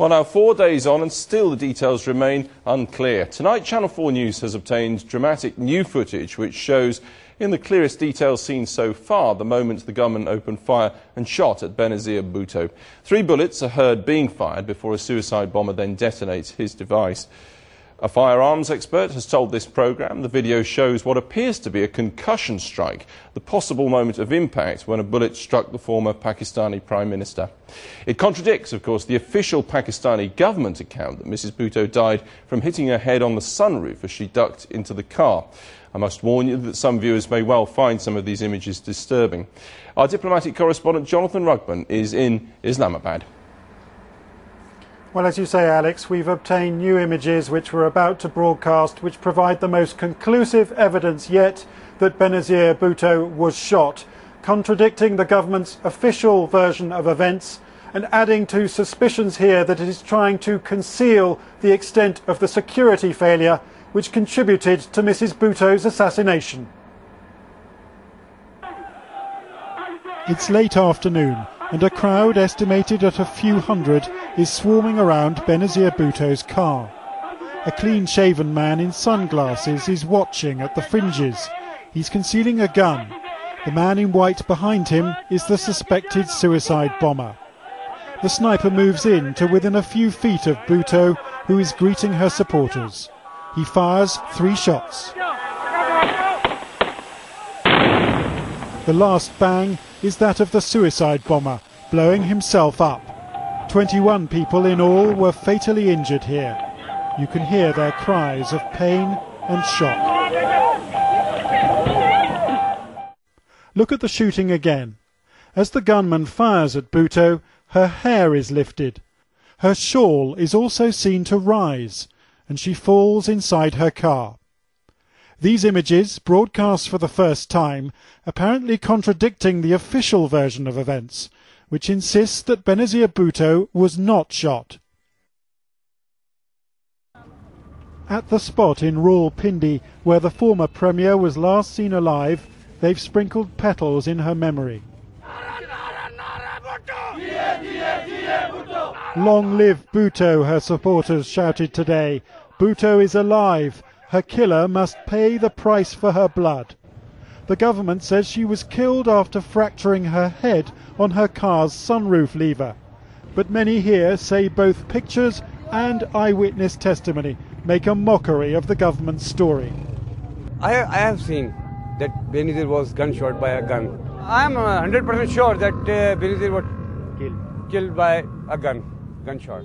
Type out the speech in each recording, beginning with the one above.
Well, now 4 days on and still the details remain unclear. Tonight, Channel 4 News has obtained dramatic new footage which shows, in the clearest details seen so far, the moment the gunman opened fire and shot at Benazir Bhutto. 3 bullets are heard being fired before a suicide bomber then detonates his device. A firearms expert has told this programme the video shows what appears to be a concussion strike, the possible moment of impact when a bullet struck the former Pakistani Prime Minister. It contradicts, of course, the official Pakistani government account that Mrs Bhutto died from hitting her head on the sunroof as she ducked into the car. I must warn you that some viewers may well find some of these images disturbing. Our diplomatic correspondent Jonathan Rugman is in Islamabad. Well, as you say, Alex, we've obtained new images which we're about to broadcast, which provide the most conclusive evidence yet that Benazir Bhutto was shot, contradicting the government's official version of events and adding to suspicions here that it is trying to conceal the extent of the security failure which contributed to Mrs Bhutto's assassination. It's late afternoon, and a crowd estimated at a few hundred is swarming around Benazir Bhutto's car. A clean-shaven man in sunglasses is watching at the fringes. He's concealing a gun. The man in white behind him is the suspected suicide bomber. The sniper moves in to within a few feet of Bhutto, who is greeting her supporters. He fires 3 shots. The last bang is that of the suicide bomber, blowing himself up. 21 people in all were fatally injured here. You can hear their cries of pain and shock. Look at the shooting again. As the gunman fires at Bhutto, her hair is lifted. Her shawl is also seen to rise, and she falls inside her car. These images, broadcast for the first time, apparently contradicting the official version of events, which insists that Benazir Bhutto was not shot. At the spot in Rawalpindi where the former Premier was last seen alive, they've sprinkled petals in her memory. Long live Bhutto, her supporters shouted today. Bhutto is alive. Her killer must pay the price for her blood. The government says she was killed after fracturing her head on her car's sunroof lever. But many here say both pictures and eyewitness testimony make a mockery of the government's story. I have seen that Benazir was gunshot by a gun. I am 100% sure that Benazir was killed by a gunshot.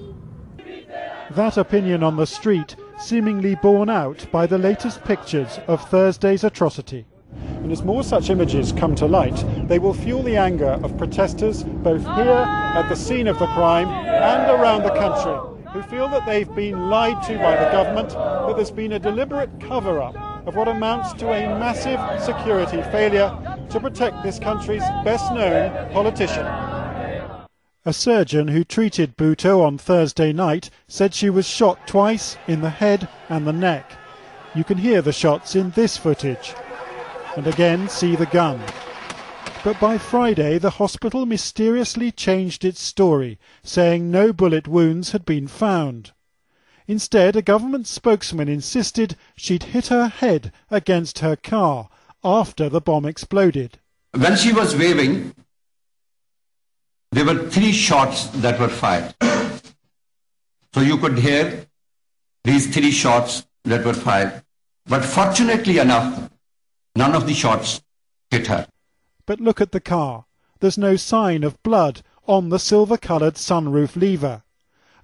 That opinion on the street seemingly borne out by the latest pictures of Thursday's atrocity. And as more such images come to light, they will fuel the anger of protesters both here at the scene of the crime and around the country, who feel that they've been lied to by the government, that there's been a deliberate cover-up of what amounts to a massive security failure to protect this country's best-known politician. A surgeon who treated Bhutto on Thursday night said she was shot twice in the head and the neck. You can hear the shots in this footage, and again see the gun. But by Friday, the hospital mysteriously changed its story, saying no bullet wounds had been found. Instead, a government spokesman insisted she'd hit her head against her car after the bomb exploded. When she was waving, there were 3 shots that were fired. So you could hear these 3 shots that were fired. But fortunately enough, none of the shots hit her. But look at the car. There's no sign of blood on the silver-coloured sunroof lever.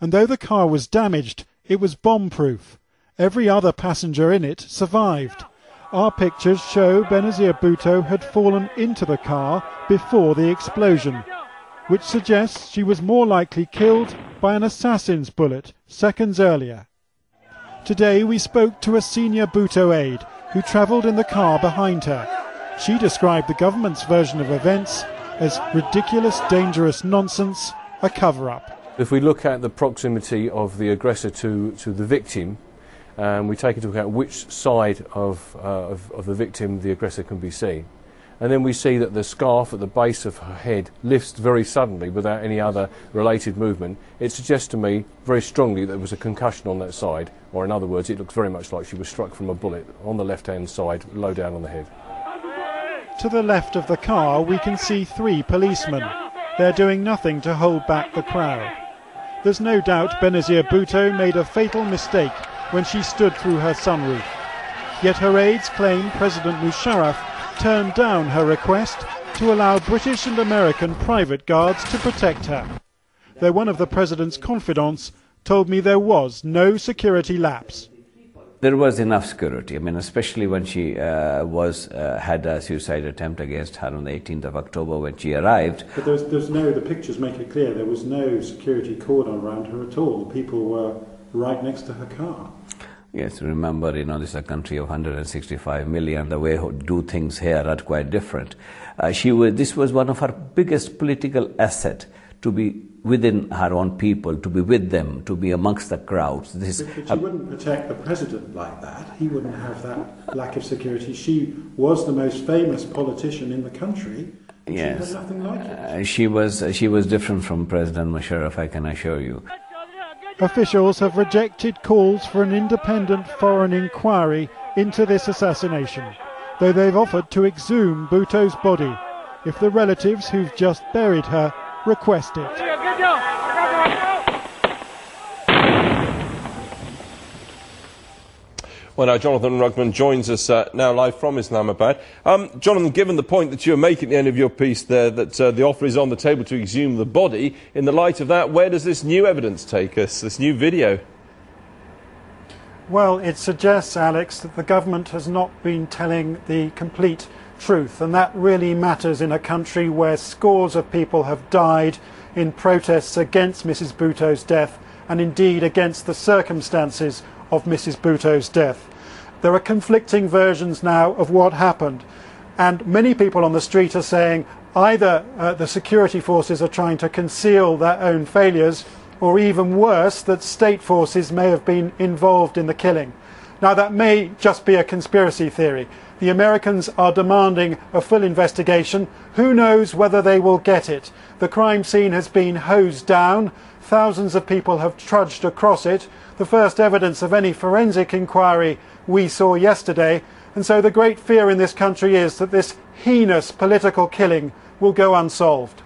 And though the car was damaged, it was bomb-proof. Every other passenger in it survived. Our pictures show Benazir Bhutto had fallen into the car before the explosion, which suggests she was more likely killed by an assassin's bullet seconds earlier. Today we spoke to a senior Bhutto aide who travelled in the car behind her. She described the government's version of events as ridiculous, dangerous nonsense, a cover-up. If we look at the proximity of the aggressor to the victim, we take into account which side of the victim the aggressor can be seen. and then we see that the scarf at the base of her head lifts very suddenly without any other related movement. It suggests to me very strongly that there was a concussion on that side, or in other words, it looks very much like she was struck from a bullet on the left-hand side, low down on the head. To the left of the car, we can see 3 policemen. They're doing nothing to hold back the crowd. There's no doubt Benazir Bhutto made a fatal mistake when she stood through her sunroof. Yet her aides claim President Musharraf turned down her request to allow British and American private guards to protect her. Though one of the president's confidants told me there was no security lapse. There was enough security. I mean, especially when she had a suicide attempt against her on the 18th of October when she arrived. But the pictures make it clear there was no security cordon around her at all. People were right next to her car. Yes, remember, this is a country of 165 million. The way we do things here are quite different. This was one of her biggest political assets, to be within her own people, to be with them, to be amongst the crowds. But she wouldn't protect the president like that. He wouldn't have that lack of security. She was the most famous politician in the country. Yes, she had nothing like it. She was different from President Musharraf, I can assure you. Officials have rejected calls for an independent foreign inquiry into this assassination, though they've offered to exhume Bhutto's body if the relatives who've just buried her request it. Well, now Jonathan Rugman joins us now live from Islamabad. Jonathan, given the point that you were making at the end of your piece there, that the offer is on the table to exhume the body, in the light of that, where does this new evidence take us, this new video? Well, it suggests, Alex, that the government has not been telling the complete truth, and that really matters in a country where scores of people have died in protests against Mrs. Bhutto's death, and indeed against the circumstances of Mrs. Bhutto's death. There are conflicting versions now of what happened, and many people on the street are saying either the security forces are trying to conceal their own failures, or even worse, that state forces may have been involved in the killing. Now, that may just be a conspiracy theory. The Americans are demanding a full investigation. Who knows whether they will get it? The crime scene has been hosed down. Thousands of people have trudged across it. The first evidence of any forensic inquiry we saw yesterday. And so the great fear in this country is that this heinous political killing will go unsolved.